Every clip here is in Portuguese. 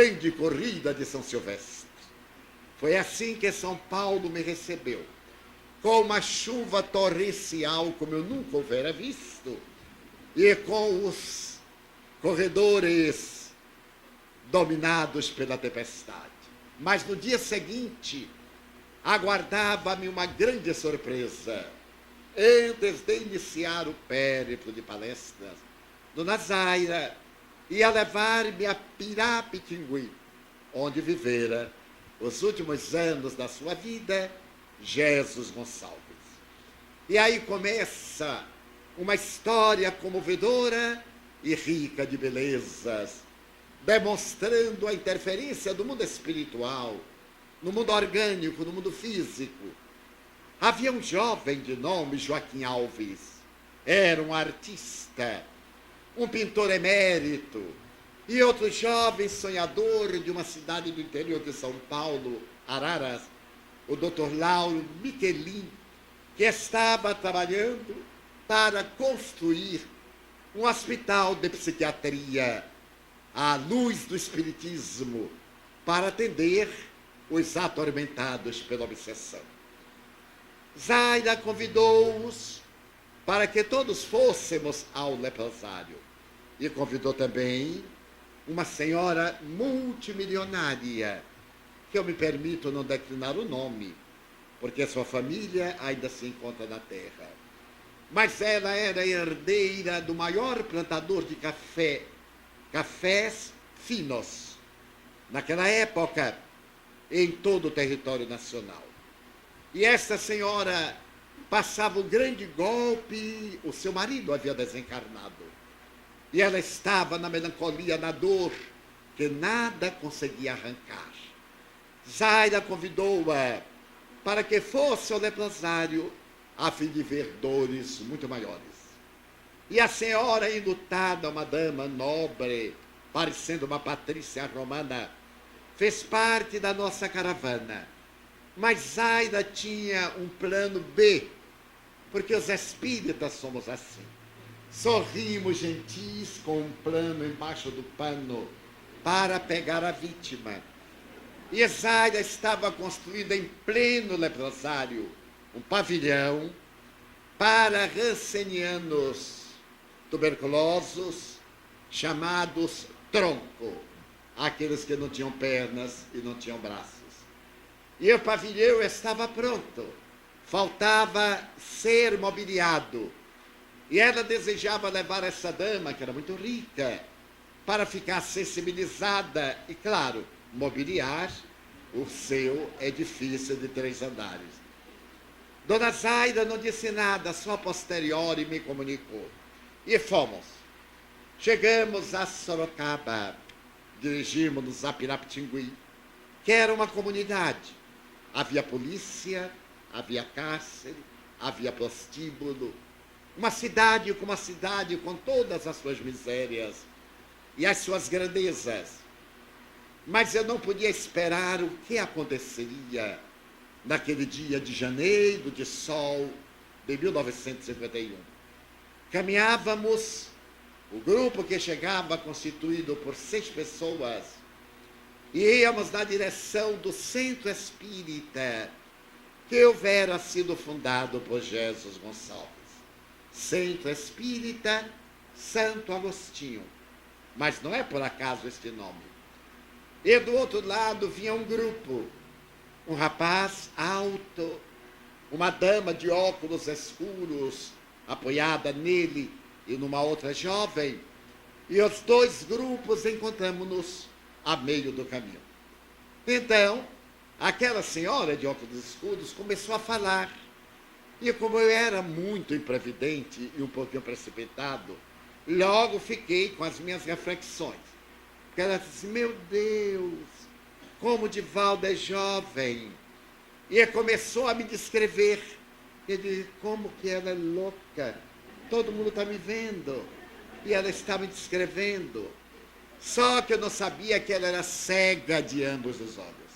grande corrida de São Silvestre. Foi assim que São Paulo me recebeu, com uma chuva torrencial como eu nunca houvera visto, e com os corredores dominados pela tempestade. Mas no dia seguinte, aguardava-me uma grande surpresa. Antes de iniciar o périplo de palestras, Dona Zaira ia levar-me a Pirapitingui, onde vivera os últimos anos da sua vida Jesus Gonçalves. E aí começa uma história comovedora e rica de belezas, demonstrando a interferência do mundo espiritual, no mundo orgânico, no mundo físico. Havia um jovem de nome Joaquim Alves. Era um artista, um pintor emérito, e outro jovem sonhador de uma cidade do interior de São Paulo, Araras, o Dr. Lauro Michelin, que estava trabalhando para construir um hospital de psiquiatria à luz do espiritismo para atender os atormentados pela obsessão. Zaira convidou-os para que todos fôssemos ao leprosário e convidou também uma senhora multimilionária, que eu me permito não declinar o nome, porque sua família ainda se encontra na terra. Mas ela era herdeira do maior plantador de café, cafés finos, naquela época, em todo o território nacional. E esta senhora passava um grande golpe, o seu marido havia desencarnado. E ela estava na melancolia, na dor, que nada conseguia arrancar. Zaira convidou-a para que fosse ao leprosário a fim de ver dores muito maiores. E a senhora, enlutada, uma dama nobre, parecendo uma patrícia romana, fez parte da nossa caravana. Mas Zaira tinha um plano B, porque os espíritas somos assim. Sorrimos gentis com um plano embaixo do pano para pegar a vítima. E Zaira estava construída em pleno leprosário um pavilhão para rancenianos tuberculosos, chamados tronco, aqueles que não tinham pernas e não tinham braços. E o pavilhão estava pronto, faltava ser mobiliado. E ela desejava levar essa dama, que era muito rica, para ficar sensibilizada e, claro, mobiliar o seu edifício de 3 andares. Dona Zaira não disse nada, só a posteriori me comunicou. E fomos. Chegamos a Sorocaba, dirigimos-nos a Pirapitingui, que era uma comunidade. Havia polícia, havia cárcere, havia prostíbulo. Uma cidade com todas as suas misérias e as suas grandezas. Mas eu não podia esperar o que aconteceria naquele dia de janeiro, de sol, de 1951. Caminhávamos, o grupo que chegava constituído por 6 pessoas, e íamos na direção do Centro Espírita, que houvera sido fundado por Jesus Gonçalves. Centro Espírita Santo Agostinho. Mas não é por acaso este nome. E do outro lado vinha um grupo, um rapaz alto, uma dama de óculos escuros, apoiada nele e numa outra jovem, e os 2 grupos encontramos-nos a meio do caminho. Então, aquela senhora de óculos escuros começou a falar, e como eu era muito imprevidente e um pouquinho precipitado, logo fiquei com as minhas reflexões. Porque ela disse, meu Deus, como Divaldo é jovem. E começou a me descrever. Eu disse, como que ela é louca. Todo mundo está me vendo. E ela está me descrevendo. Só que eu não sabia que ela era cega de ambos os olhos.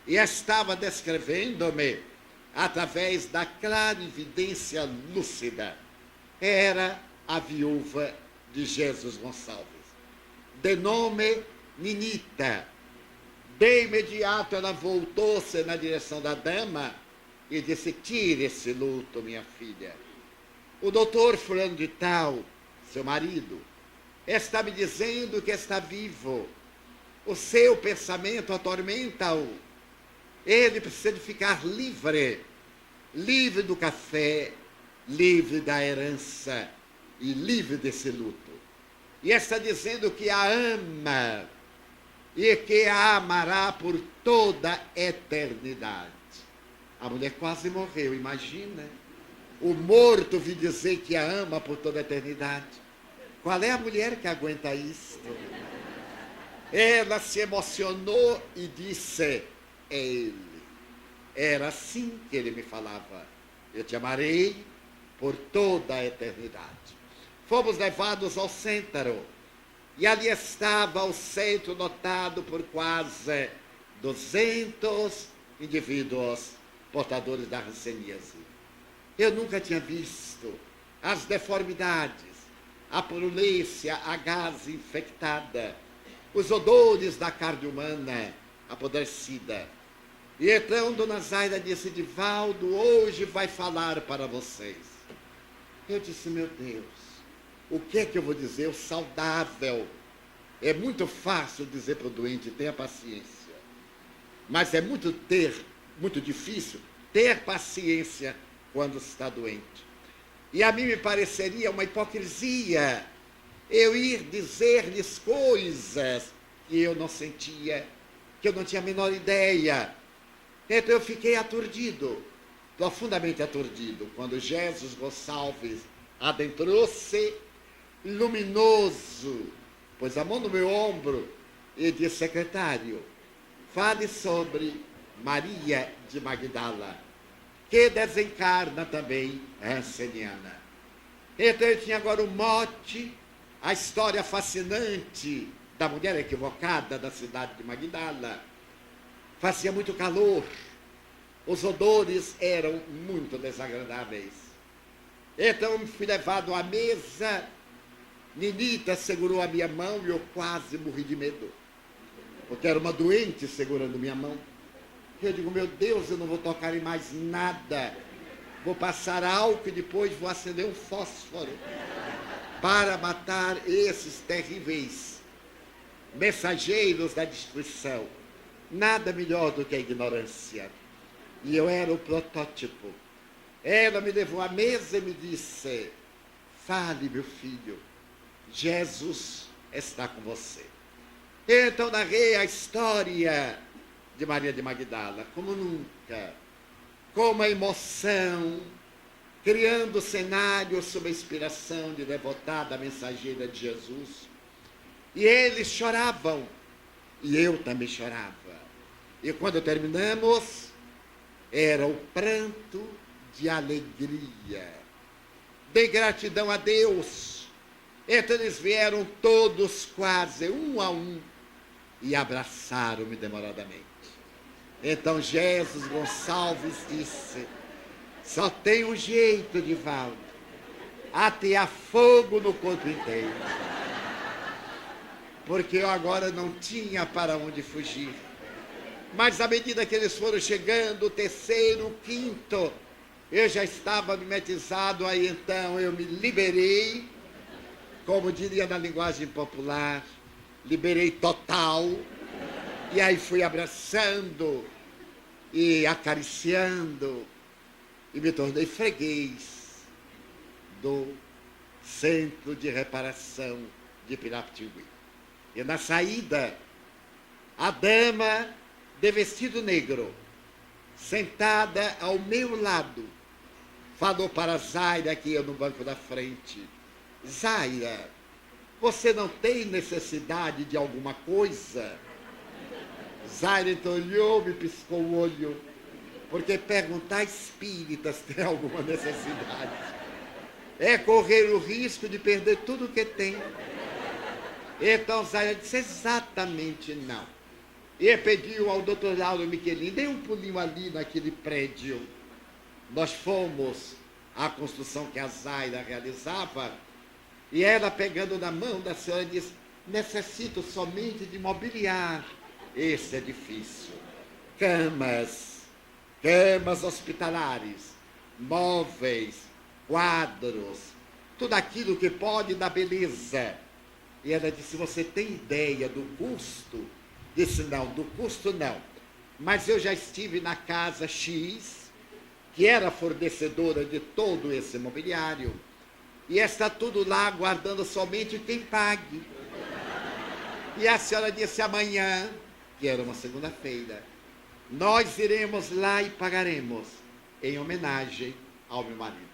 E estava descrevendo-me através da clarividência lúcida. Era a viúva de Jesus Gonçalves, de nome Ninita. De imediato ela voltou-se na direção da dama e disse: tire esse luto, minha filha. O doutor fulano de tal, seu marido, está me dizendo que está vivo. O seu pensamento atormenta-o. Ele precisa de ficar livre. Livre do café, livre da herança e livre desse luto. E está dizendo que a ama e que a amará por toda a eternidade. A mulher quase morreu, imagina. O morto vir dizer que a ama por toda a eternidade. Qual é a mulher que aguenta isto? Ela se emocionou e disse: é ele. Era assim que ele me falava: eu te amarei por toda a eternidade. Fomos levados ao centro, e ali estava o centro lotado por quase 200 indivíduos portadores da hanseníase. Eu nunca tinha visto as deformidades, a purulência, a gase infectada, os odores da carne humana apodrecida. E então Dona Zaida disse: Divaldo, hoje vai falar para vocês. Eu disse: meu Deus, o que é que eu vou dizer? O saudável. É muito fácil dizer para o doente: tenha paciência. Mas é muito difícil ter paciência quando está doente. E a mim me pareceria uma hipocrisia eu ir dizer-lhes coisas que eu não sentia, que eu não tinha a menor ideia. Então eu fiquei aturdido, profundamente aturdido, quando Jesus Gonçalves adentrou-se, luminoso, pôs a mão no meu ombro e disse: secretário, fale sobre Maria de Magdala, que desencarna também a Hanseniana. Então eu tinha agora o mote, a história fascinante da mulher equivocada da cidade de Magdala. Fazia muito calor, os odores eram muito desagradáveis. Então eu fui levado à mesa, Ninita segurou a minha mão e eu quase morri de medo, porque era uma doente segurando minha mão. Eu digo: meu Deus, eu não vou tocar em mais nada, vou passar álcool e depois vou acender um fósforo para matar esses terríveis mensageiros da destruição. Nada melhor do que a ignorância. E eu era o protótipo. Ela me levou à mesa e me disse: fale, meu filho, Jesus está com você. Então narrei a história de Maria de Magdala, como nunca, com uma emoção, criando cenários sob a inspiração de devotada mensageira de Jesus. E eles choravam, e eu também chorava. E quando terminamos, era o pranto de alegria, de gratidão a Deus. Então eles vieram todos, quase um a um, e abraçaram-me demoradamente. Então Jesus Gonçalves disse: só tem um jeito, Divaldo, atear fogo no corpo inteiro. Porque eu agora não tinha para onde fugir. Mas à medida que eles foram chegando, o terceiro, o quinto, eu já estava mimetizado, aí então eu me liberei, como diria na linguagem popular, liberei total, e aí fui abraçando e acariciando, e me tornei freguês do Centro de Reparação de Piraptingui. E na saída, a dama de vestido negro, sentada ao meu lado, falou para Zaira, que ia no banco da frente: Zaira, você não tem necessidade de alguma coisa? Zaira então olhou, me piscou o olho, porque perguntar espíritas tem alguma necessidade é correr o risco de perder tudo o que tem. Então Zaira disse: exatamente não. E pediu ao doutor Lauro Michelin: dê um pulinho ali naquele prédio. Nós fomos à construção que a Zaira realizava, e ela, pegando na mão da senhora, disse: necessito somente de mobiliar esse edifício. Camas hospitalares, móveis, quadros, tudo aquilo que pode dar beleza. E ela disse, você tem ideia do custo? Disse, não, do custo não. Mas eu já estive na casa X, que era fornecedora de todo esse mobiliário, e está tudo lá aguardando somente quem pague. E a senhora disse, amanhã, que era uma segunda-feira, nós iremos lá e pagaremos, em homenagem ao meu marido.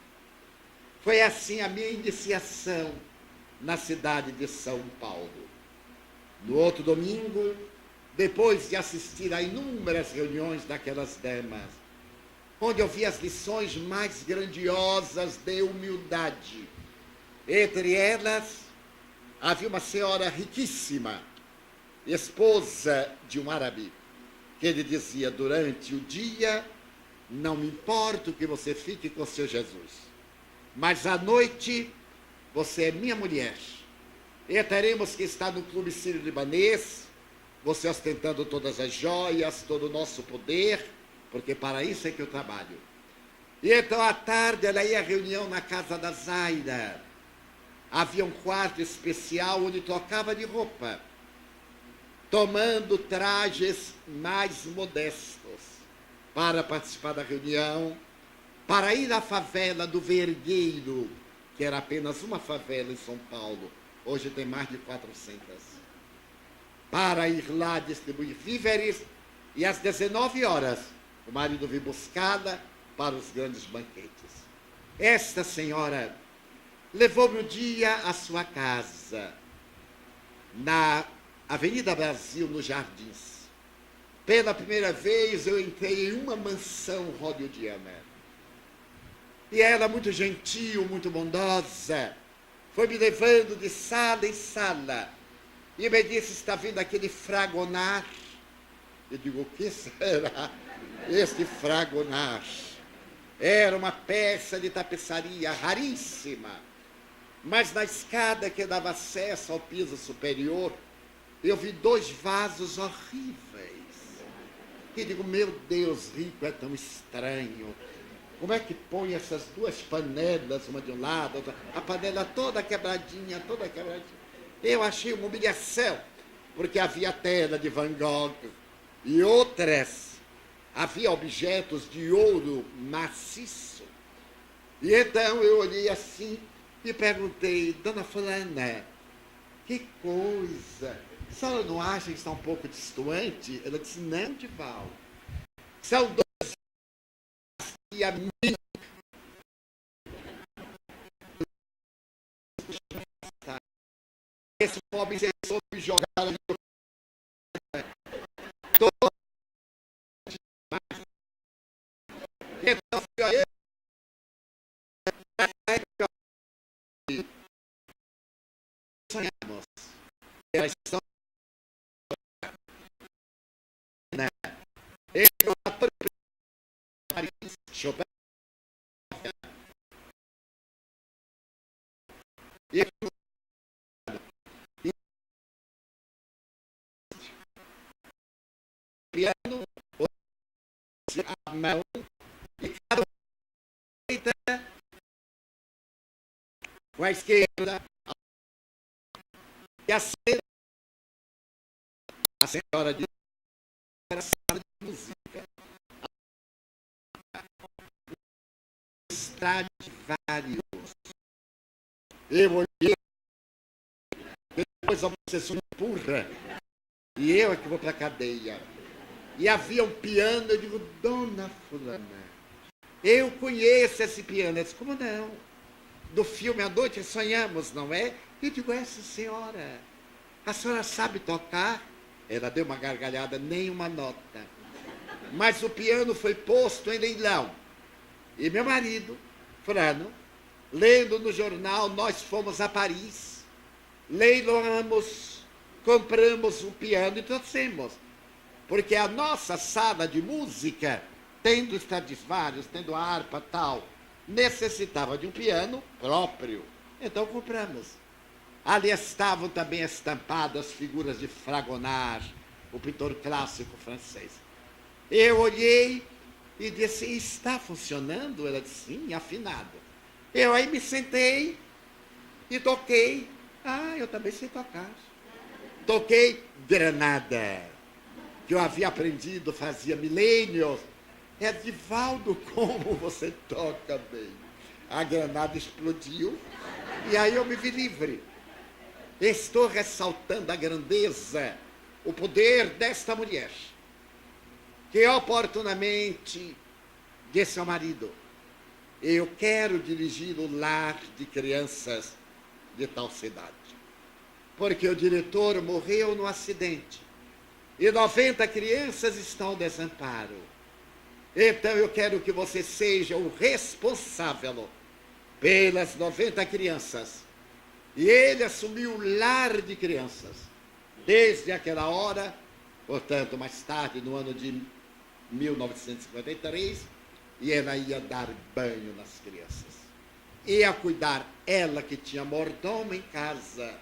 Foi assim a minha iniciação na cidade de São Paulo. No outro domingo, depois de assistir a inúmeras reuniões daquelas damas, onde eu vi as lições mais grandiosas de humildade. Entre elas, havia uma senhora riquíssima, esposa de um árabe, que ele dizia, durante o dia, não me importa que você fique com seu Jesus, mas à noite, você é minha mulher. E teremos que estar no clube sírio-libanês, você ostentando todas as joias, todo o nosso poder, porque para isso é que eu trabalho. E então, à tarde, ela ia à reunião na casa da Zaira. Havia um quarto especial onde trocava de roupa, tomando trajes mais modestos para participar da reunião, para ir à favela do Vergueiro, que era apenas uma favela em São Paulo, hoje tem mais de 400, para ir lá distribuir víveres, e às 19 horas, o marido veio buscá-la para os grandes banquetes. Esta senhora levou-me um dia à sua casa, na Avenida Brasil, nos Jardins. Pela primeira vez eu entrei em uma mansão hollywoodiana. E ela, muito gentil, muito bondosa, foi me levando de sala em sala. E me disse, está vendo aquele fragonar? Eu digo, o que será este fragonar? Era uma peça de tapeçaria raríssima. Mas na escada que dava acesso ao piso superior, eu vi 2 vasos horríveis. E digo, meu Deus, rico é tão estranho. Como é que põe essas 2 panelas, uma de um lado, outra, a panela toda quebradinha, toda quebradinha. Eu achei uma humilhação, porque havia tela de Van Gogh e outras. Havia objetos de ouro maciço. E então eu olhei assim e perguntei, dona fulana, que coisa, a senhora não acha que está um pouco distoante? Ela disse, não, Dival, são 2 e a minha. Esse pobre se soube jogar no todo. Então, sonhamos. Elas são Paris, Chopin. E piano, a mão, e cada feita com a esquerda, e a senhora de era sala de música. Stradivarius. Eu olhei, depois a obsessão empurra, e eu é que vou para a cadeia. E havia um piano, eu digo, dona fulana, eu conheço esse piano. Eu disse, como não? Do filme A Noite Sonhamos, não é? Eu digo, essa senhora, a senhora sabe tocar? Ela deu uma gargalhada, nem uma nota. Mas o piano foi posto em leilão. E meu marido, Frano, lendo no jornal, nós fomos a Paris, leiloamos, compramos um piano e trouxemos. Porque a nossa sala de música, tendo Stradivarius, tendo a harpa tal, necessitava de um piano próprio. Então compramos. Ali estavam também estampadas figuras de Fragonard, o pintor clássico francês. Eu olhei e disse, está funcionando? Ela disse, sim, afinado. Eu aí me sentei e toquei. Eu também sei tocar. Toquei Granada, que eu havia aprendido fazia milênios. Edivaldo, como você toca bem. A granada explodiu e aí eu me vi livre. Estou ressaltando a grandeza, o poder desta mulher, que oportunamente disse ao marido, eu quero dirigir o lar de crianças de tal cidade, porque o diretor morreu no acidente e 90 crianças estão ao desamparo. Então eu quero que você seja o responsável pelas 90 crianças. E ele assumiu o lar de crianças. Desde aquela hora, portanto, mais tarde, no ano de 1953, e ela ia dar banho nas crianças. Ia cuidar, ela que tinha mordomo em casa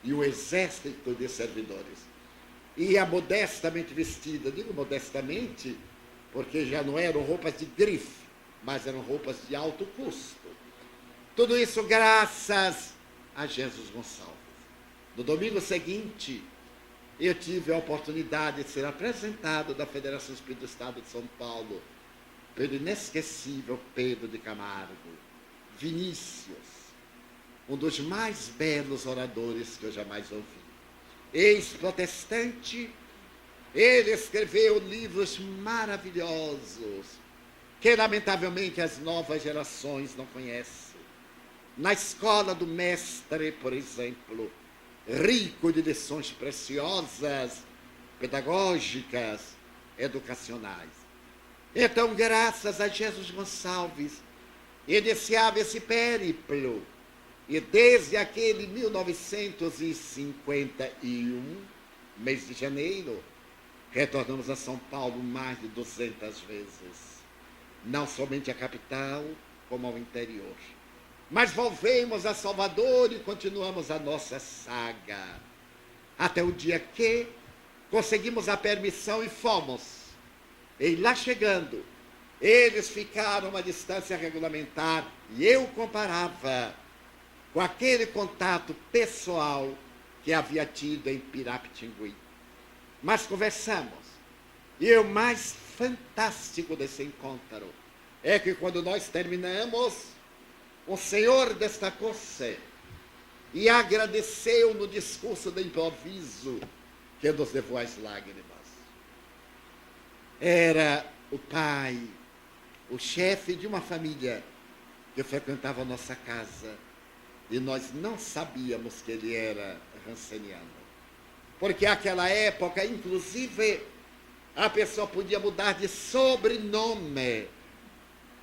e o exército de servidores. Ia modestamente vestida, digo modestamente, porque já não eram roupas de grife, mas eram roupas de alto custo. Tudo isso graças a Jesus Gonçalves. No domingo seguinte, eu tive a oportunidade de ser apresentado da Federação Espírita do Estado de São Paulo pelo inesquecível Pedro de Camargo, Vinícius, um dos mais belos oradores que eu jamais ouvi. Ex-protestante, ele escreveu livros maravilhosos, que lamentavelmente as novas gerações não conhecem. Na escola do mestre, por exemplo, rico de lições preciosas, pedagógicas, educacionais. Então, graças a Jesus Gonçalves, iniciava esse périplo. E desde aquele 1951, mês de janeiro, retornamos a São Paulo mais de 200 vezes. Não somente à capital, como ao interior. Mas volvemos a Salvador e continuamos a nossa saga. Até o dia que conseguimos a permissão e fomos. E lá chegando, eles ficaram a uma distância regulamentar e eu comparava com aquele contato pessoal que havia tido em Pirapitingui. Mas conversamos. E o mais fantástico desse encontro é que quando nós terminamos, o Senhor destacou-se e agradeceu no discurso de improviso que nos levou às lágrimas. Era o pai, o chefe de uma família que frequentava a nossa casa e nós não sabíamos que ele era ranceniano. Porque naquela época, inclusive, a pessoa podia mudar de sobrenome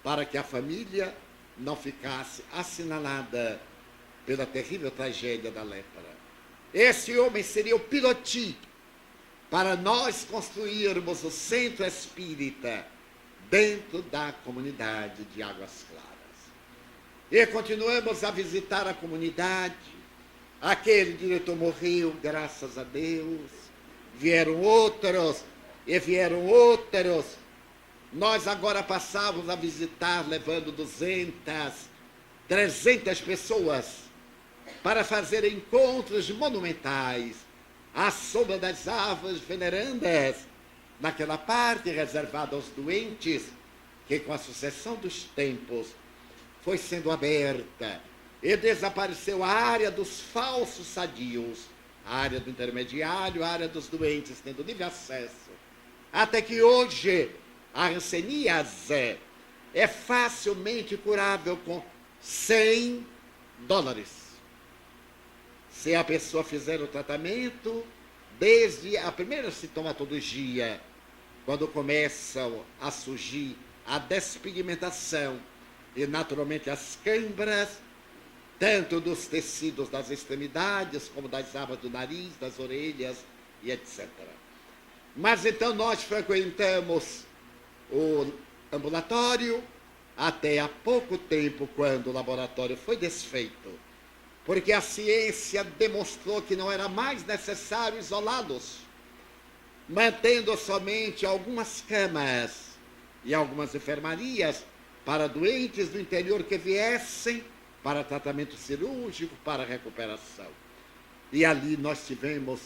para que a família não ficasse assinalada pela terrível tragédia da lepra. Esse homem seria o piloti para nós construirmos o centro espírita dentro da comunidade de Águas Claras. E continuamos a visitar a comunidade. Aquele diretor morreu, graças a Deus. Vieram outros, e vieram outros. Nós agora passávamos a visitar, levando 200, 300 pessoas para fazer encontros monumentais à sombra das árvores venerandas, naquela parte reservada aos doentes, que com a sucessão dos tempos foi sendo aberta e desapareceu a área dos falsos sadios, a área do intermediário, a área dos doentes, tendo livre acesso. Até que hoje a hanseníase é facilmente curável com $100. Se a pessoa fizer o tratamento, desde a primeira sintomatologia, quando começam a surgir a despigmentação e naturalmente as câimbras, tanto dos tecidos das extremidades, como das abas do nariz, das orelhas e etc. Mas então nós frequentamos o ambulatório até há pouco tempo, quando o laboratório foi desfeito porque a ciência demonstrou que não era mais necessário isolá-los, mantendo somente algumas camas e algumas enfermarias para doentes do interior que viessem para tratamento cirúrgico, para recuperação. E ali nós tivemos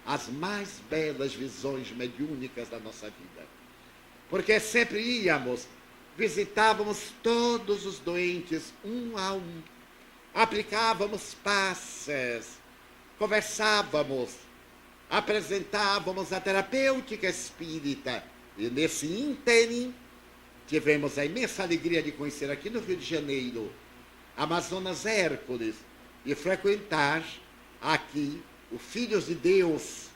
as mais belas visões mediúnicas da nossa vida. Porque sempre íamos, visitávamos todos os doentes, um a um, aplicávamos passes, conversávamos, apresentávamos a terapêutica espírita. E nesse ínterim, tivemos a imensa alegria de conhecer aqui no Rio de Janeiro Amazonas Hércules e frequentar aqui o Filhos de Deus,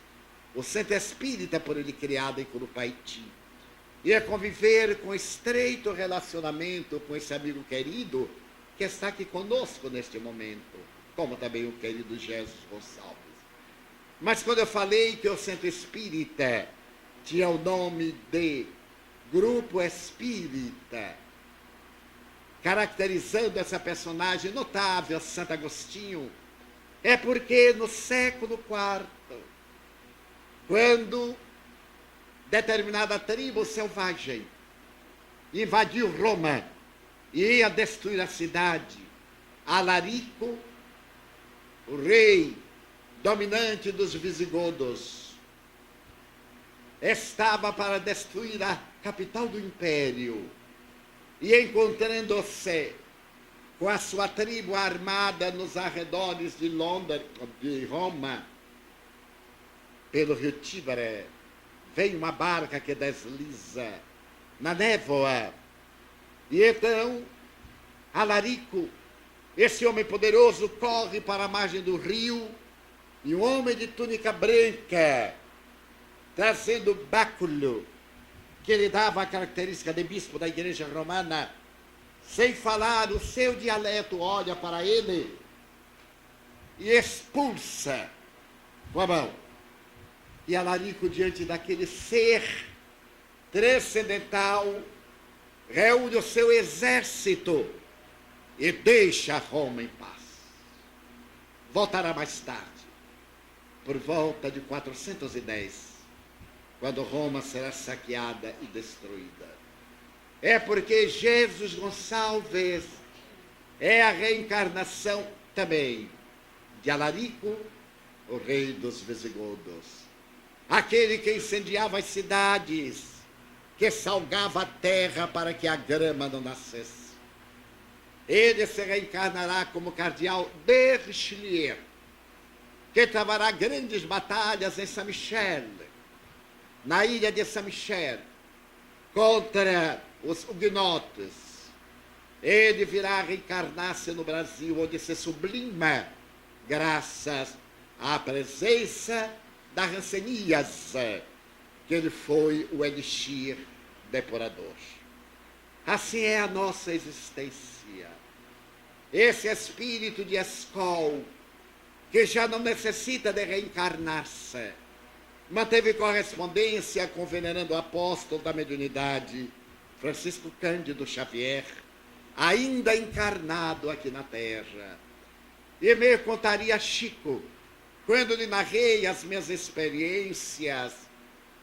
o Centro Espírita por ele criado em Curupaiti. E a conviver com estreito relacionamento com esse amigo querido que está aqui conosco neste momento, como também o querido Jesus Gonçalves. Mas quando eu falei que o Centro Espírita tinha o nome de Grupo Espírita, caracterizando essa personagem notável, Santo Agostinho, é porque no século IV, quando determinada tribo selvagem invadiu Roma e ia destruir a cidade, Alarico, o rei dominante dos visigodos, estava para destruir a capital do império e, encontrando-se com a sua tribo armada nos arredores de Londres, de Roma, pelo rio Tíber, vem uma barca que desliza na névoa. E então, Alarico, esse homem poderoso, corre para a margem do rio, e um homem de túnica branca, trazendo báculo, que lhe dava a característica de bispo da igreja romana, sem falar o seu dialeto, olha para ele e expulsa com a mão. E Alarico, diante daquele ser transcendental, reúne o seu exército e deixa Roma em paz. Voltará mais tarde, por volta de 410, quando Roma será saqueada e destruída. É porque Jesus Gonçalves é a reencarnação também de Alarico, o rei dos visigodos. Aquele que incendiava as cidades, que salgava a terra para que a grama não nascesse. Ele se reencarnará como cardeal de Richelieu, que travará grandes batalhas em Saint-Michel, na ilha de Saint-Michel, contra os huguenotes. Ele virá reencarnar-se no Brasil, onde se sublima graças à presença da ranceníase, que ele foi o elixir depurador. Assim é a nossa existência. Esse espírito de Escol, que já não necessita de reencarnar-se, manteve correspondência com o venerando apóstolo da mediunidade, Francisco Cândido Xavier, ainda encarnado aqui na Terra. E me contaria Chico, quando lhe narrei as minhas experiências,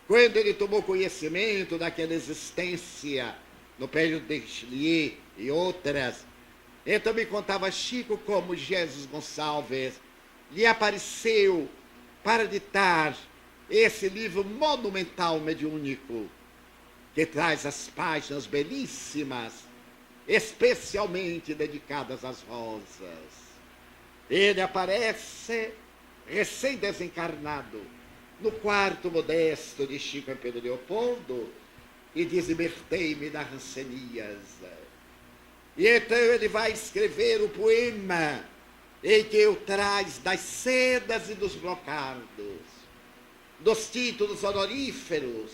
quando ele tomou conhecimento daquela existência no período de Richelieu e outras. Então me contava Chico como Jesus Gonçalves lhe apareceu para ditar esse livro monumental mediúnico, que traz as páginas belíssimas, especialmente dedicadas às rosas. Ele aparece recém-desencarnado no quarto modesto de Chico e Pedro Leopoldo e diz: libertei-me da ranceníase. E então ele vai escrever o poema em que o traz das sedas e dos brocados, dos títulos honoríficos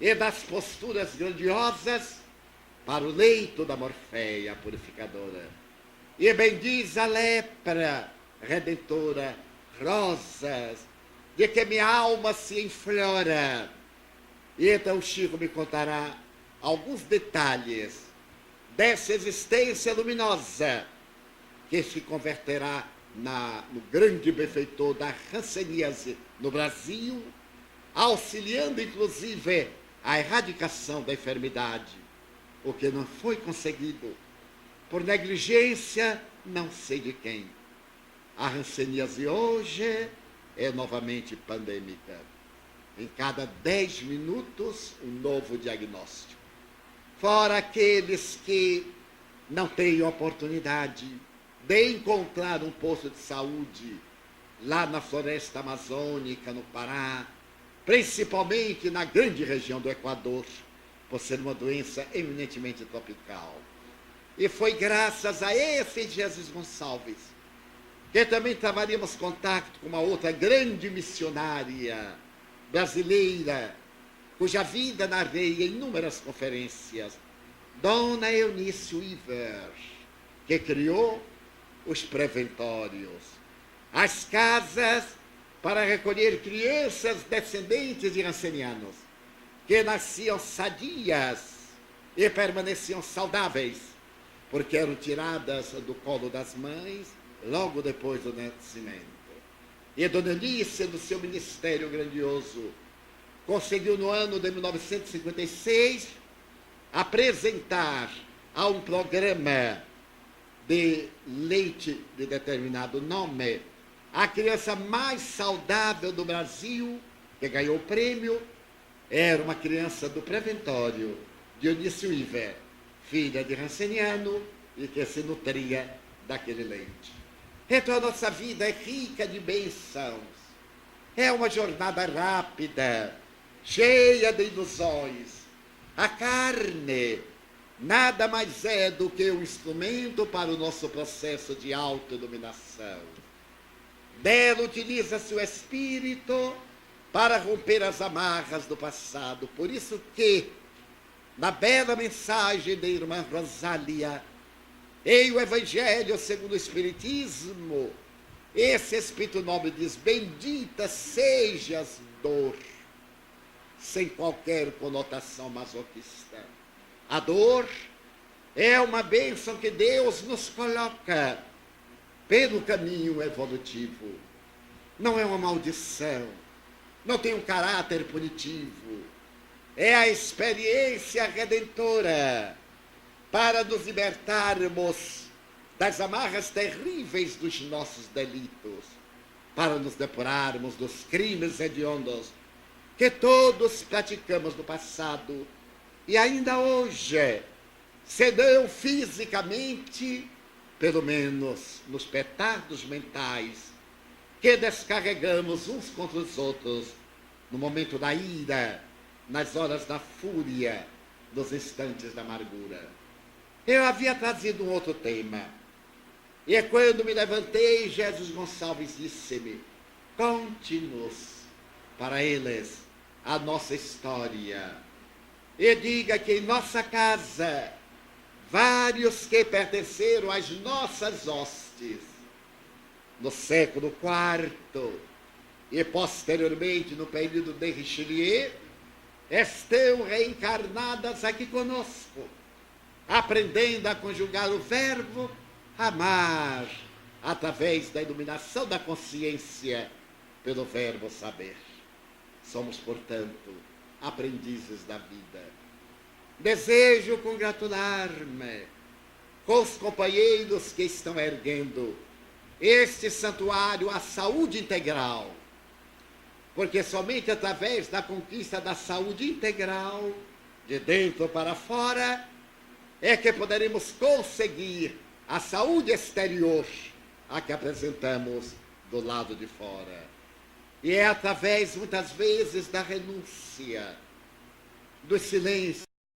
e das posturas grandiosas para o leito da Morféia purificadora. E bendiz a lepra redentora, rosas, de que minha alma se enflora. E então Chico me contará alguns detalhes dessa existência luminosa que se converterá no grande benfeitor da hanseníase no Brasil, auxiliando inclusive a erradicação da enfermidade, o que não foi conseguido por negligência não sei de quem. A hanseníase hoje é novamente pandêmica. Em cada 10 minutos, um novo diagnóstico. Fora aqueles que não têm oportunidade de encontrar um posto de saúde lá na floresta amazônica, no Pará, principalmente na grande região do Equador, por ser uma doença eminentemente tropical. E foi graças a esse Jesus Gonçalves que também trabalhamos contato com uma outra grande missionária brasileira, cuja vida narrei em inúmeras conferências, Dona Eunice Weaver, que criou os preventórios, as casas para recolher crianças descendentes de rancenianos, que nasciam sadias e permaneciam saudáveis, porque eram tiradas do colo das mães logo depois do nascimento. E Dona Eunice, no seu ministério grandioso, conseguiu no ano de 1956 apresentar a um programa de leite de determinado nome a criança mais saudável do Brasil, que ganhou o prêmio, era uma criança do preventório de Eunice Weaver, filha de ranceniano e que se nutria daquele leite. Então a nossa vida é rica de bênçãos. É uma jornada rápida, cheia de ilusões. A carne nada mais é do que um instrumento para o nosso processo de autodominação. Dela utiliza-se o espírito para romper as amarras do passado. Por isso que, na bela mensagem da irmã Rosália, em o Evangelho segundo o Espiritismo, esse Espírito Nobre diz: bendita sejas dor, sem qualquer conotação masoquista. A dor é uma bênção que Deus nos coloca pelo caminho evolutivo. Não é uma maldição, não tem um caráter punitivo. É a experiência redentora para nos libertarmos das amarras terríveis dos nossos delitos, para nos depurarmos dos crimes hediondos que todos praticamos no passado e ainda hoje, se não fisicamente, pelo menos nos petardos mentais que descarregamos uns contra os outros no momento da ira, nas horas da fúria, nos instantes da amargura. Eu havia trazido um outro tema, e quando me levantei, Jesus Gonçalves disse-me: conte-nos para eles a nossa história, e diga que em nossa casa, vários que pertenceram às nossas hostes, no século IV e posteriormente no período de Richelieu, estão reencarnadas aqui conosco, aprendendo a conjugar o verbo amar através da iluminação da consciência pelo verbo saber. Somos, portanto, aprendizes da vida. Desejo congratular-me com os companheiros que estão erguendo este santuário à saúde integral, porque somente através da conquista da saúde integral, de dentro para fora, é que poderemos conseguir a saúde exterior a que apresentamos do lado de fora. E é através, muitas vezes, da renúncia, do silêncio,